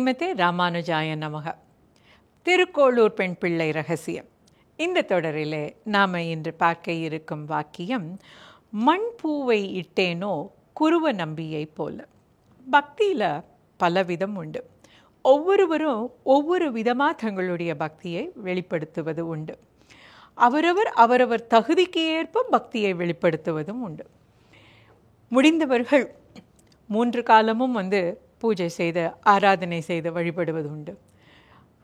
ஸ்ரீமதே ராமானுஜாய நமக. திருக்கோளூர் பெண் பிள்ளை ரகசியம். இந்த தொடரிலே நாம் இன்று பார்க்க இருக்கும் வாக்கியம், மண் பூவை இட்டேனோ குருவ நம்பியை போல. பக்தியில் பலவிதம் உண்டு. ஒவ்வொருவரும் ஒவ்வொரு விதமாக தங்களுடைய பக்தியை வெளிப்படுத்துவது உண்டு. அவரவர் தகுதிக்கு ஏற்ப பக்தியை வெளிப்படுத்துவதும் உண்டு. முடிந்தவர்கள் 3 காலமும் பூஜை செய்து ஆராதனை செய்து வழிபடுவது உண்டு.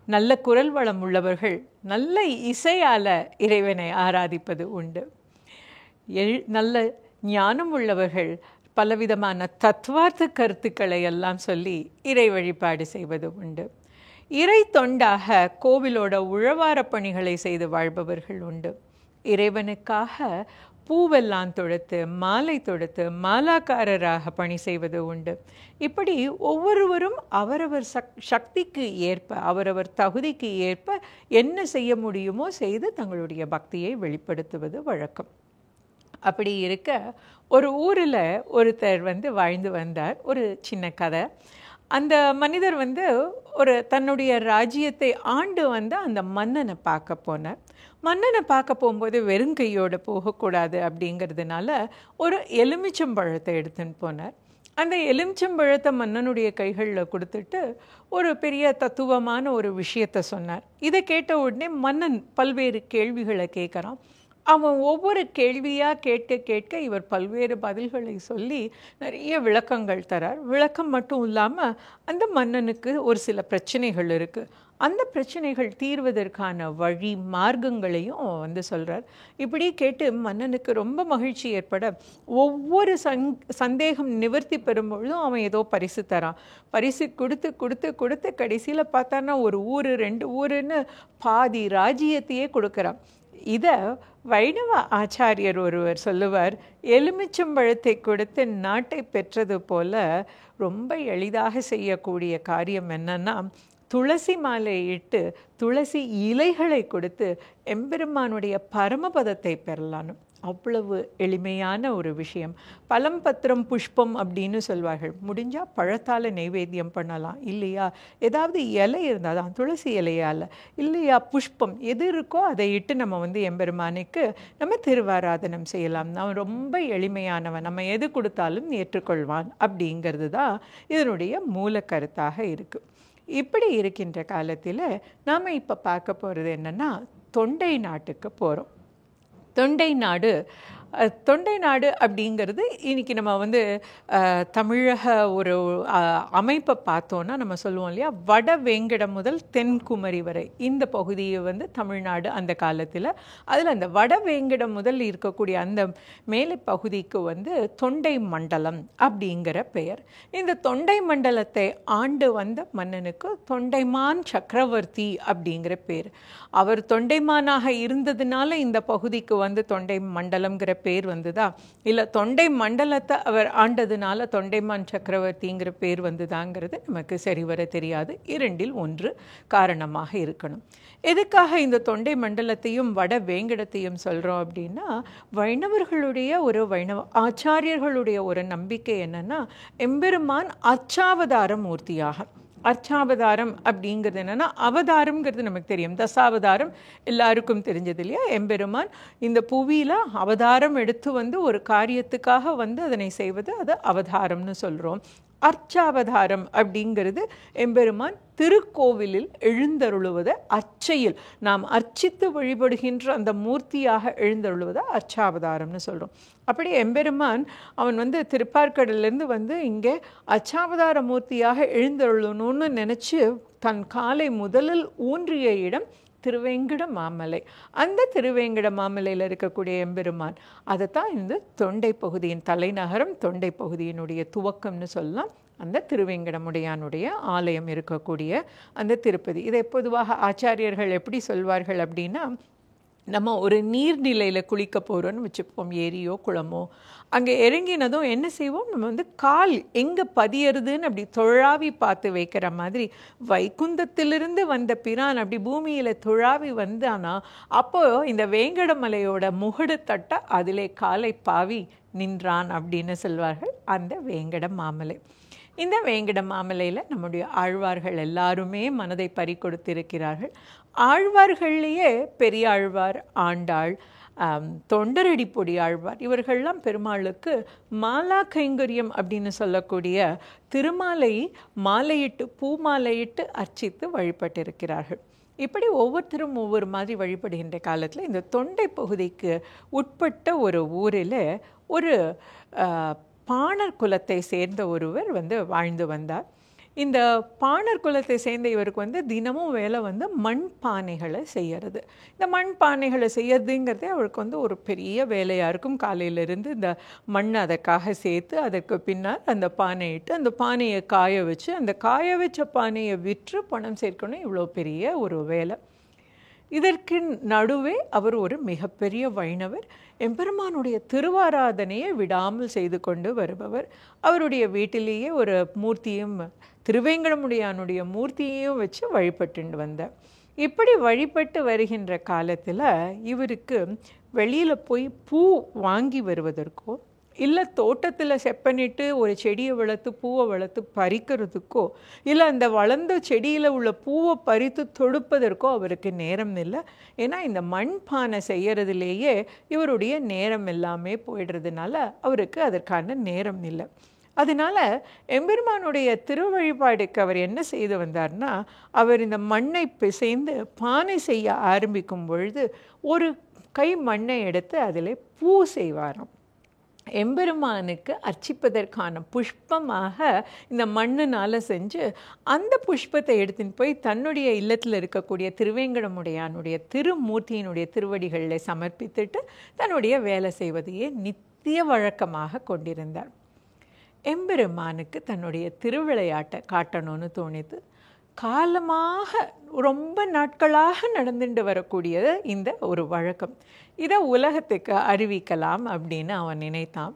நல்ல குரல் வளம் உள்ளவர்கள் நல்ல இசையால் இறைவனை ஆராதிப்பது உண்டு. நல்ல ஞானம் உள்ளவர்கள் பலவிதமான தத்துவார்த்த கருத்துக்களை எல்லாம் சொல்லி இறை வழிபாடு செய்வது உண்டு. இறை தொண்டாக கோவிலோட உழவார பணிகளை செய்து வாழ்பவர்கள் உண்டு. இறைவனுக்காக பூவெல்லாம் தொடுத்து மாலை தொடுத்து மாலாக்காரராக பணி செய்வது உண்டு. இப்படி ஒவ்வொருவரும் அவரவர் சக்திக்கு ஏற்ப அவரவர் தகுதிக்கு ஏற்ப என்ன செய்ய முடியுமோ செய்து தங்களுடைய பக்தியை வெளிப்படுத்துவது வழக்கம். அப்படி இருக்க ஒரு ஊரில் ஒருத்தர் வாழ்ந்து வந்தார். ஒரு சின்ன கதை. அந்த மனிதர் தன்னுடைய ராஜ்யத்தை ஆண்டு அந்த மன்னனை பார்க்க போனார். மன்னனை பார்க்க போகும்போது வெறுங்கையோடு போகக்கூடாது அப்படிங்கிறதுனால ஒரு எலுமிச்சம்பழத்தை எடுத்துன்னு போனார். அந்த எலுமிச்சம்பழத்தை மன்னனுடைய கைகளில் கொடுத்துட்டு ஒரு பெரிய தத்துவமான ஒரு விஷயத்தை சொன்னார். இதை கேட்ட உடனே மன்னன் பல்வேறு கேள்விகளை கேட்குறான். அவன் ஒவ்வொரு கேள்வியாக கேட்க இவர் பல்வேறு பதில்களை சொல்லி நிறைய விளக்கங்கள் தரார். விளக்கம் மட்டும் இல்லாமல் அந்த மன்னனுக்கு ஒரு சில பிரச்சனைகள் இருக்குது. அந்த பிரச்சனைகள் தீர்வதற்கான வழி மார்க்கங்களையும் சொல்கிறார். இப்படி கேட்டு மன்னனுக்கு ரொம்ப மகிழ்ச்சி ஏற்பட ஒவ்வொரு சந்தேகம் நிவர்த்தி பெறும்பொழுதும் அவன் ஏதோ பரிசு தரான். பரிசு கொடுத்து கடைசியில் பார்த்தான்னா ஒரு ஊர் 2 ஊருன்னு பாதி ராஜ்யத்தையே கொடுக்குறான். இதை வைணவ ஆச்சாரியர் ஒருவர் சொல்லுவார், எலுமிச்சம்பழத்தை கொடுத்து நாட்டை பெற்றது போல ரொம்ப எளிதாக செய்யக்கூடிய காரியம் என்னன்னா, துளசி மாலை இட்டு துளசி இலைகளை கொடுத்து எம்பெருமானுடைய பரமபதத்தை பெறலான்னு. அவ்வளவு எளிமையான ஒரு விஷயம். பழம் பத்திரம் புஷ்பம் அப்படின்னு சொல்வார்கள். முடிஞ்சால் பழத்தால் நைவேத்தியம் பண்ணலாம், இல்லையா ஏதாவது இலை இருந்தால் தான், துளசி இலையால் இல்லையா புஷ்பம் எது இருக்கோ அதை இட்டு நம்ம எம்பெருமானுக்கு நம்ம திருவாராதனம் செய்யலாம். நான் ரொம்ப எளிமையானவன், நம்ம எது கொடுத்தாலும் ஏற்றுக்கொள்வான் அப்படிங்கிறது தான் இதனுடைய மூல கருத்தாக இருக்குது. இப்படி இருக்கின்ற காலத்தில் நாம் இப்போ பார்க்க போகிறது என்னென்னா, தொண்டை நாட்டுக்கு போகிறோம். தொண்டை நாடு அப்படிங்கிறது இன்றைக்கி நம்ம தமிழக ஒரு அமைப்பை பார்த்தோன்னா நம்ம சொல்லுவோம் இல்லையா, வட வேங்கடம் முதல் தென்குமரி வரை இந்த பகுதியை தமிழ்நாடு அந்த காலத்தில். அதில் அந்த வட வேங்கடம் முதல் இருக்கக்கூடிய அந்த மேலே பகுதிக்கு தொண்டை மண்டலம் அப்படிங்கிற பெயர். இந்த தொண்டை மண்டலத்தை ஆண்டு வந்த மன்னனுக்கு தொண்டைமான் சக்கரவர்த்தி அப்படிங்கிற பேர். அவர் தொண்டைமானாக இருந்ததுனால இந்த பகுதிக்கு தொண்டை மண்டலம்ங்கிற பேர் வந்துதா, இல்லை தொண்டை மண்டலத்தை அவர் ஆண்டதுனால தொண்டைமான் சக்கரவர்த்திங்கிற பேர் வந்துதாங்கிறது நமக்கு சரிவர தெரியாது. 2இல் 1 காரணமாக இருக்கணும். எதுக்காக இந்த தொண்டை மண்டலத்தையும் வட வேங்கடத்தையும் சொல்கிறோம் அப்படின்னா, வைணவர்களுடைய வைணவ ஆச்சாரியர்களுடைய ஒரு நம்பிக்கை என்னன்னா, எம்பெருமான் அர்ச்சாவதார மூர்த்தியாக. அர்ச்சாவதாரம் அப்படிங்கிறது என்னென்னா, அவதாரம்ங்கிறது நமக்கு தெரியும், தசாவதாரம் எல்லாருக்கும் தெரிஞ்சது இல்லையா. எம்பெருமான் இந்த புவியில் அவதாரம் எடுத்து ஒரு காரியத்துக்காக அதனை செய்வது அது அவதாரம்னு சொல்கிறோம். அர்ச்சாவதாரம் அப்படிங்கிறது எம்பெருமான் திருக்கோவிலில் எழுந்தருளுவதை அர்ச்சையில் நாம் அர்ச்சித்து வழிபடுகின்ற அந்த மூர்த்தியாக எழுந்தருளுவதை அர்ச்சாவதாரம்னு சொல்கிறோம். அப்படி எம்பெருமான் அவன் திருப்பார்கடலேருந்து இங்கே அர்ச்சாவதார மூர்த்தியாக எழுந்தருளணும்னு நினச்சி தன் காலை முதலில் ஊன்றிய இடம் திருவேங்கட மாமலை. அந்த திருவேங்கட மாமலையில் இருக்கக்கூடிய எம்பெருமான், அதைத்தான் இந்த தொண்டை பகுதியின் தலைநகரம், தொண்டை பகுதியினுடைய துவக்கம்னு சொல்லலாம். அந்த திருவேங்கடமுடையானுடைய ஆலயம் இருக்கக்கூடிய அந்த திருப்பதி. இதை பொதுவாக ஆச்சாரியர்கள் எப்படி சொல்வார்கள் அப்படின்னா, நம்ம ஒரு நீர்நிலையில் குளிக்க போகிறோன்னு வச்சுப்போம், ஏரியோ குளமோ. அங்கே இறங்கினதும் என்ன செய்வோம், நம்ம கால் எங்கே பதியறதுன்னு அப்படி தொழாவி பார்த்து வைக்கிற மாதிரி வைகுந்தத்திலிருந்து வந்த பிரான் அப்படி பூமியில் தொழாவி வந்தானா, அப்போது இந்த வேங்கடமலையோட முகடு தட்ட அதிலே காலை பாவி நின்றான் அப்படின்னு சொல்வார்கள் அந்த வேங்கட மாமலை. இந்த வேங்கட மாமலையில் நம்முடைய ஆழ்வார்கள் எல்லாருமே மனதை பறிகொடுத்திருக்கிறார்கள். ஆழ்வார்கள்லேயே பெரியாழ்வார், ஆண்டாள், தொண்டரடிப்பொடி ஆழ்வார் இவர்கள்லாம் பெருமாளுக்கு மாலா கைங்கரியம் அப்படின்னு சொல்லக்கூடிய திருமாலை மாலையிட்டு பூமாலையிட்டு அர்ச்சித்து வழிபட்டிருக்கிறார்கள். இப்படி ஒவ்வொருத்தரும் ஒவ்வொரு மாதிரி வழிபடுகின்ற காலத்தில் இந்த தொண்டை பகுதிக்கு உட்பட்ட ஒரு ஊரில் ஒரு பாணர் குலத்தை சேர்ந்த ஒருவர் வாழ்ந்து வந்தார். இந்த பாணர் குலத்தை சேர்ந்த இவருக்கு தினமும் வேலை மண் பானைகளை செய்யறது. இந்த மண் பானைகளை செய்யறதுங்கிறதே அவருக்கு ஒரு பெரிய வேலையாக இருக்கும். காலையிலேருந்து இந்த மண் அதற்காக சேர்த்து அதற்கு பின்னால் அந்த பானையிட்டு அந்த பானையை காய வச்சு அந்த காய வச்ச பானையை விற்று பணம் சேர்க்கணும். இவ்வளோ பெரிய ஒரு வேலை. இதற்கு நடுவே அவர் ஒரு மிகப்பெரிய வைணவர். எம்பெருமானுடைய திருவாராதனையை விடாமல் செய்து கொண்டு வருபவர். அவருடைய வீட்டிலேயே ஒரு மூர்த்தியும் திருவேங்கடமுடியானுடைய மூர்த்தியையும் வச்சு வழிபட்டு வந்தார். இப்படி வழிபட்டு வருகின்ற காலத்தில் இவருக்கு வெளியில் போய் பூ வாங்கி வருவதற்கோ இல்லை தோட்டத்தில் செப்பனிட்டு ஒரு செடியை வளர்த்து பூவை வளர்த்து பறிக்கிறதுக்கோ இல்லை அந்த வளர்ந்த செடியில் உள்ள பூவை பறித்து தொடுப்பதற்கோ அவருக்கு நேரம் இல்லை. ஏன்னா இந்த மண் பானை செய்கிறதுலேயே இவருடைய நேரம் எல்லாமே போயிடுறதுனால அவருக்கு அதற்கான நேரம் இல்லை. அதனால் எம்பெருமானுடைய திருவழிபாடுக்கு அவர் என்ன செய்து வந்தார்னா, அவர் இந்த மண்ணை பிசைந்து பானை செய்ய ஆரம்பிக்கும் பொழுது ஒரு கை மண்ணை எடுத்து அதில் பூ செய்வாராம். எம்பெருமானுக்கு அர்ச்சிப்பதற்கான புஷ்பமாக இந்த மண்ணினால் செஞ்சு அந்த புஷ்பத்தை எடுத்துன்னு போய் தன்னுடைய இல்லத்தில் இருக்கக்கூடிய திருவேங்கடமுடையானுடைய திருமூர்த்தியினுடைய திருவடிகளில் சமர்ப்பித்துட்டு தன்னுடைய வேலை செய்வதையே நித்திய வழக்கமாக கொண்டிருந்தார். எம்பெருமானுக்கு தன்னுடைய திருவிளையாட்டை காட்டணும்னு தோணித்து காலமாக ரொம்ப நாட்களாக நடந்துட்டு வரக்கூடியது இந்த ஒரு வழக்கம். இதை உலகத்துக்கு அறிவிக்கலாம் அப்படின்னு அவன் நினைத்தான்.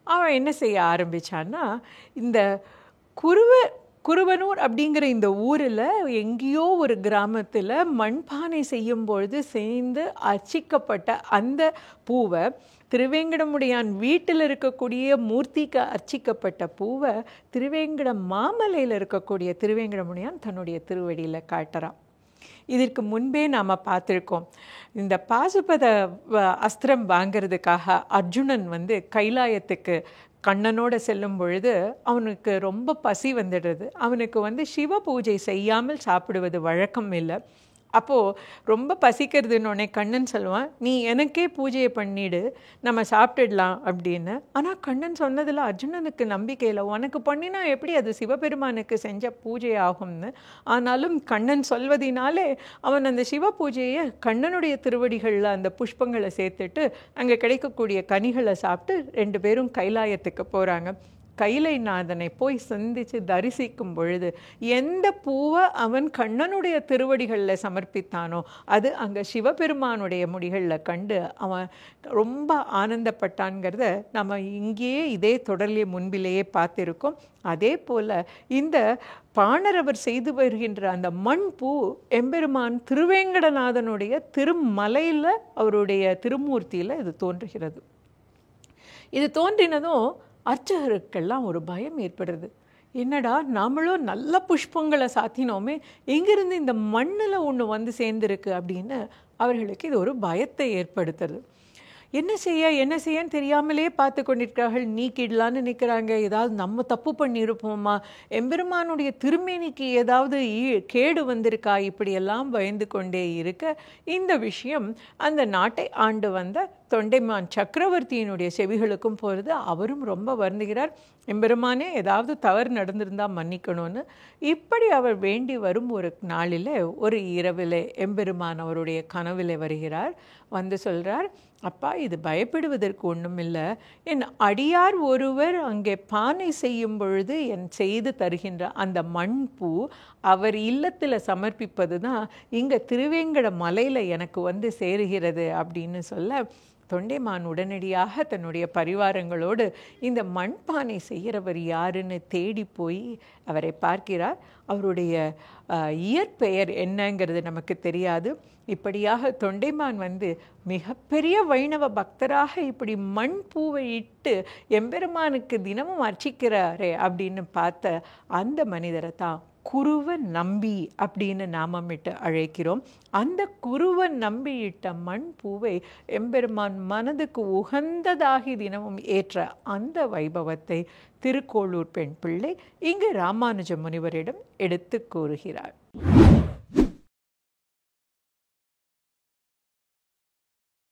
அவன் என்ன செய்ய ஆரம்பித்தான்னா, இந்த குருவனூர் அப்படிங்கிற இந்த ஊரில் எங்கேயோ ஒரு கிராமத்தில் மண்பானை செய்யும்பொழுது சேர்ந்து அர்ச்சிக்கப்பட்ட அந்த பூவை திருவேங்கடமுடையான் வீட்டில் இருக்கக்கூடிய மூர்த்திக்கு அர்ச்சிக்கப்பட்ட பூவை திருவேங்கட மாமலையில் இருக்கக்கூடிய திருவேங்கடமுடையான் தன்னுடைய திருவடியில் காட்டுறான். இதற்கு முன்பே நாம் பார்த்துருக்கோம். இந்த பாசுபத அஸ்திரம் வாங்கிறதுக்காக அர்ஜுனன் கைலாயத்துக்கு கண்ணனோடு செல்லும் பொழுது அவனுக்கு ரொம்ப பசி வந்துடுறது. அவனுக்கு சிவ பூஜை செய்யாமல் சாப்பிடுவது வழக்கம் இல்லை. அப்போது ரொம்ப பசிக்கிறதுன்னொடனே கண்ணன் சொல்லுவான், நீ எனக்கே பூஜையை பண்ணிவிடு, நம்ம சாப்பிட்டுடலாம் அப்படின்னு. ஆனால் கண்ணன் சொன்னதில் அர்ஜுனனுக்கு நம்பிக்கை இல்லை. உனக்கு பண்ணினா எப்படி அது சிவபெருமானுக்கு செஞ்ச பூஜை ஆகும்னு. ஆனாலும் கண்ணன் சொல்வதினாலே அவன் அந்த சிவ பூஜையை கண்ணனுடைய திருவடிகளில் அந்த புஷ்பங்களை சேர்த்துட்டு அங்கே கிடைக்கக்கூடிய கனிகளை சாப்பிட்டு 2 பேரும் கைலாயத்துக்கு போகிறாங்க. கைலைநாதனை போய் சந்தித்து தரிசிக்கும் பொழுது எந்த பூவை அவன் கண்ணனுடைய திருவடிகளில் சமர்ப்பித்தானோ அது அங்கே சிவபெருமானுடைய முடிகளில் கண்டு அவன் ரொம்ப ஆனந்தப்பட்டான்கிறத நம்ம இங்கேயே இதே தொடர்லேயே முன்பிலேயே பார்த்துருக்கோம். அதே போல் இந்த பாணரவர் செய்து வருகின்ற அந்த மண் பூ எம்பெருமான் திருவேங்கடநாதனுடைய திருமலையில் அவருடைய திருமூர்த்தியில் இது தோன்றுகிறது. இது தோன்றினதும் அர்ச்சகருக்கெல்லாம் ஒரு பயம் ஏற்படுறது. என்னடா நாமளும் நல்ல புஷ்பங்களை சாத்தினோமே, எங்கிருந்து இந்த மண்ணில் ஒன்று சேர்ந்துருக்கு அப்படின்னு அவர்களுக்கு இது ஒரு பயத்தை ஏற்படுத்துறது. என்ன செய்யன்னு தெரியாமலே பார்த்து கொண்டிருக்கிறார்கள். நீக்கிடலான்னு நிற்கிறாங்க. ஏதாவது நம்ம தப்பு பண்ணியிருப்போமா, எம்பெருமானுடைய திருமேனிக்கு ஏதாவது கேடு வந்திருக்கா, இப்படியெல்லாம் பயந்து கொண்டே இருக்க இந்த விஷயம் அந்த நாட்டை ஆண்டு வந்த தொண்டைமான் சக்கரவர்த்தியினுடைய செவிகளுக்கும் போகிறது. அவரும் ரொம்ப வருந்துகிறார். எம்பெருமானே ஏதாவது தவறு நடந்திருந்தால் மன்னிக்கணும்னு. இப்படி அவர் வேண்டி வரும் ஒரு நாளில் ஒரு இரவில் எம்பெருமான் அவருடைய கனவில் வருகிறார். சொல்கிறார், அப்பா இது பயப்படுவதற்கு ஒன்றும் இல்லை. என் அடியார் ஒருவர் அங்கே பானை செய்யும் பொழுது என் செய்து தருகின்ற அந்த மண் பூ அவர் இல்லத்தில் சமர்ப்பிப்பது தான் இங்கே திருவேங்கட மலையில் எனக்கு வந்து சேருகிறது அப்படின்னு சொல்ல, தொண்டைமான் உடனடியாக தன்னுடைய பரிவாரங்களோடு இந்த மண்பானை செய்கிறவர் யாருன்னு தேடி போய் அவரை பார்க்கிறார். அவருடைய இயற்பெயர் என்னங்கிறது நமக்கு தெரியாது. இப்படியாக தொண்டைமான் வந்து மிகப்பெரிய வைணவ பக்தராக இப்படி மண் பூவை இட்டு எம்பெருமானுக்கு தினமும் அர்ச்சிக்கிறாரே அப்படின்னு பார்த்த அந்த மனிதரை தான் குருவ நம்பி அப்படின்னு நாமமிட்டு அழைக்கிறோம். அந்த குருவ நம்பியிட்ட மண் பூவை எம்பெருமான் மனதுக்கு உகந்ததாகி தினமும் ஏற்ற அந்த வைபவத்தை திருக்கோளூர் பெண் பிள்ளை இங்கு ராமானுஜ முனிவரிடம் எடுத்து கூறுகிறார்.